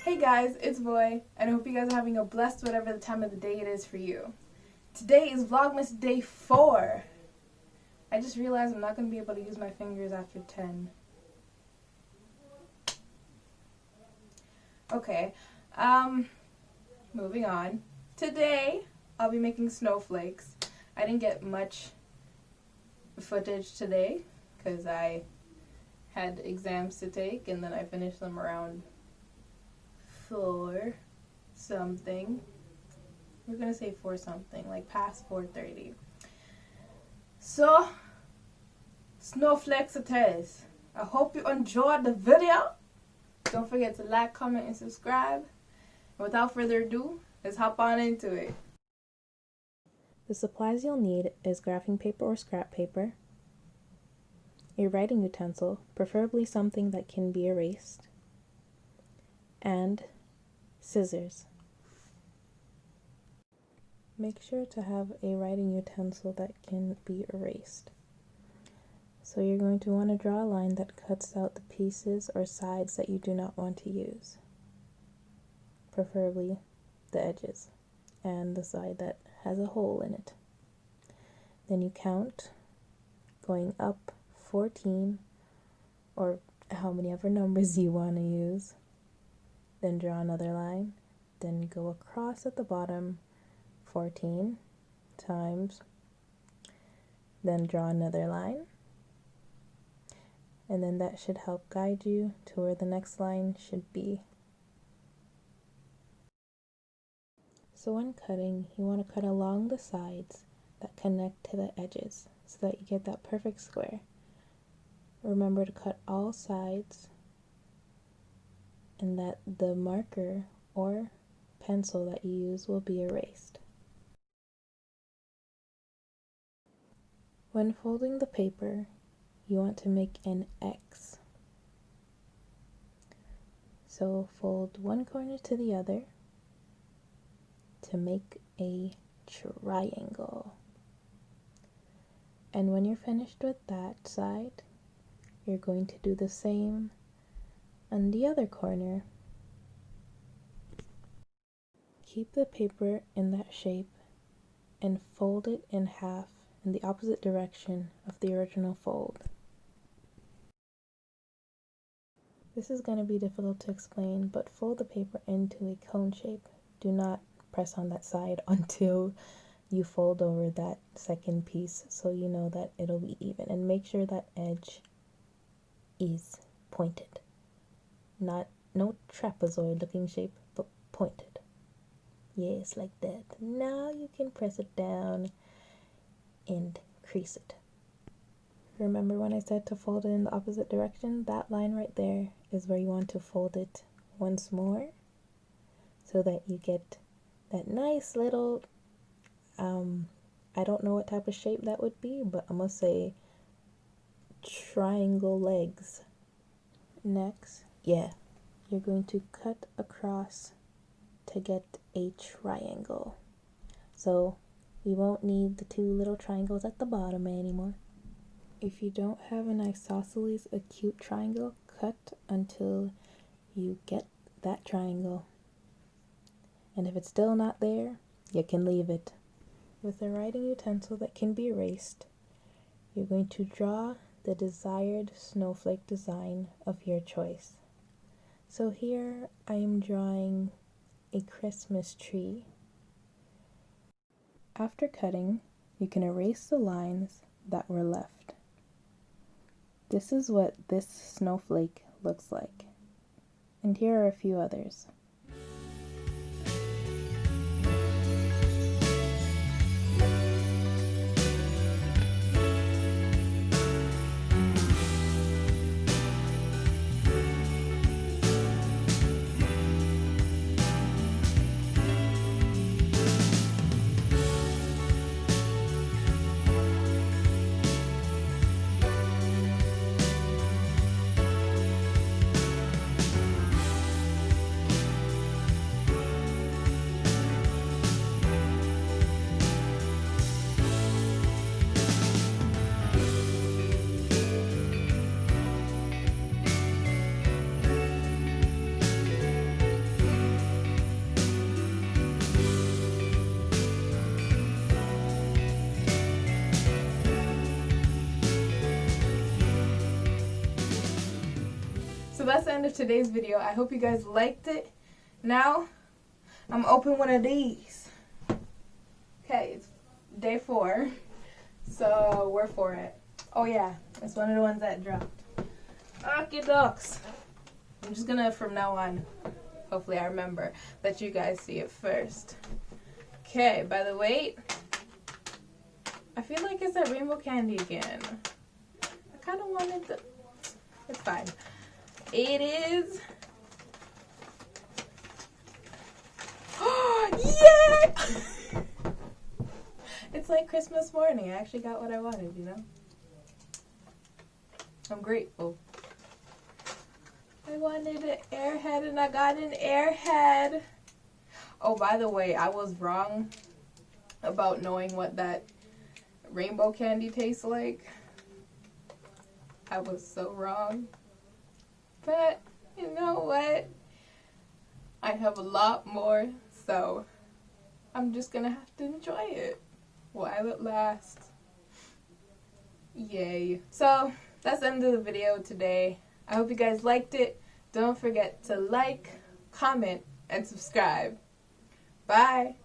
Hey guys, it's Boy, and I hope you guys are having a blessed whatever the time of the day it is for you. Today is Vlogmas Day 4. I just realized I'm not going to be able to use my fingers after 10. Okay, moving on. Today, I'll be making snowflakes. I didn't get much footage today, because I had exams to take, and then I finished them around 4 something. We're gonna say 4 something, like past 4:30. So, snowflakes it is. I hope you enjoyed the video. Don't forget to like, comment, and subscribe. And without further ado, let's hop on into it. The supplies you'll need is graphing paper or scrap paper, a writing utensil, preferably something that can be erased, and scissors. Make sure to have a writing utensil that can be erased. So you're going to want to draw a line that cuts out the pieces or sides that you do not want to use, preferably the edges and the side that has a hole in it. Then you count going up 14 or how many ever numbers you want to use. Then draw another line, then go across at the bottom 14 times, then draw another line, and then that should help guide you to where the next line should be. So when cutting, you want to cut along the sides that connect to the edges so that you get that perfect square. Remember to cut all sides and that the marker or pencil that you use will be erased. When folding the paper, you want to make an X. So fold one corner to the other to make a triangle. And when you're finished with that side, you're going to do the same on the other corner. Keep the paper in that shape and fold it in half in the opposite direction of the original fold. This is going to be difficult to explain, but fold the paper into a cone shape. Do not press on that side until you fold over that second piece so you know that it'll be even, and make sure that edge is pointed. No trapezoid looking shape, but pointed. Yes, like that. Now you can press it down and crease it. Remember when I said to fold it in the opposite direction? That line right there is where you want to fold it once more so that you get that nice little, I don't know what type of shape that would be, but I'm gonna say triangle legs. Next, you're going to cut across to get a triangle. So we won't need the 2 little triangles at the bottom anymore. If you don't have an isosceles acute triangle, cut until you get that triangle. And if it's still not there, you can leave it. With a writing utensil that can be erased, you're going to draw the desired snowflake design of your choice. So here I am drawing a Christmas tree. After cutting, you can erase the lines that were left. This is what this snowflake looks like. And here are a few others. that's the end of today's video. I hope you guys liked it. Now, I'm open one of these. Okay, it's day 4. So, we're for it. Oh yeah, it's one of the ones that dropped. Okay, ducks. I'm just gonna, from now on, hopefully I remember, let you guys see it first. Okay, by the weight, I feel like it's that rainbow candy again. I kind of wanted the... It's fine. It is... Yeah! It's like Christmas morning. I actually got what I wanted, you know? I'm grateful. I wanted an airhead and I got an airhead. Oh, by the way, I was wrong about knowing what that rainbow candy tastes like. I was so wrong. But, you know what? I have a lot more, so I'm just gonna have to enjoy it while it lasts. Yay. So, that's the end of the video today. I hope you guys liked it. Don't forget to like, comment, and subscribe. Bye.